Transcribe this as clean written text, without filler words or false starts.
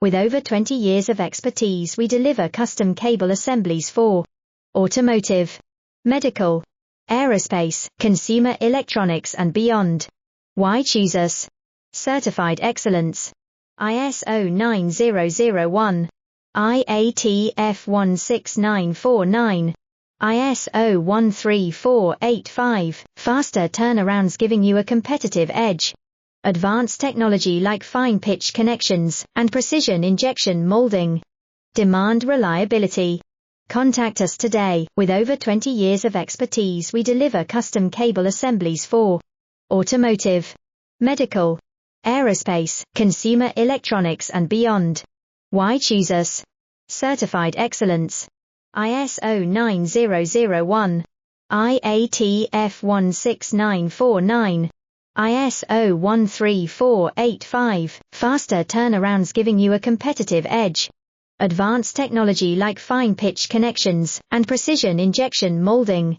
With over 20 years of expertise, we deliver custom cable assemblies for automotive, medical, aerospace, consumer electronics and beyond. Why choose us? Certified excellence. ISO 9001, IATF 16949, ISO 13485, faster turnarounds giving you a competitive edge. Advanced technology like fine pitch connections and precision injection molding. Demand reliability. Contact us today. With over 20 years of expertise, we deliver custom cable assemblies for automotive, medical, aerospace, consumer electronics and beyond. Why choose us? Certified excellence. ISO 9001, IATF 16949, ISO 13485, faster turnarounds giving you a competitive edge. Advanced technology like fine pitch connections and precision injection molding.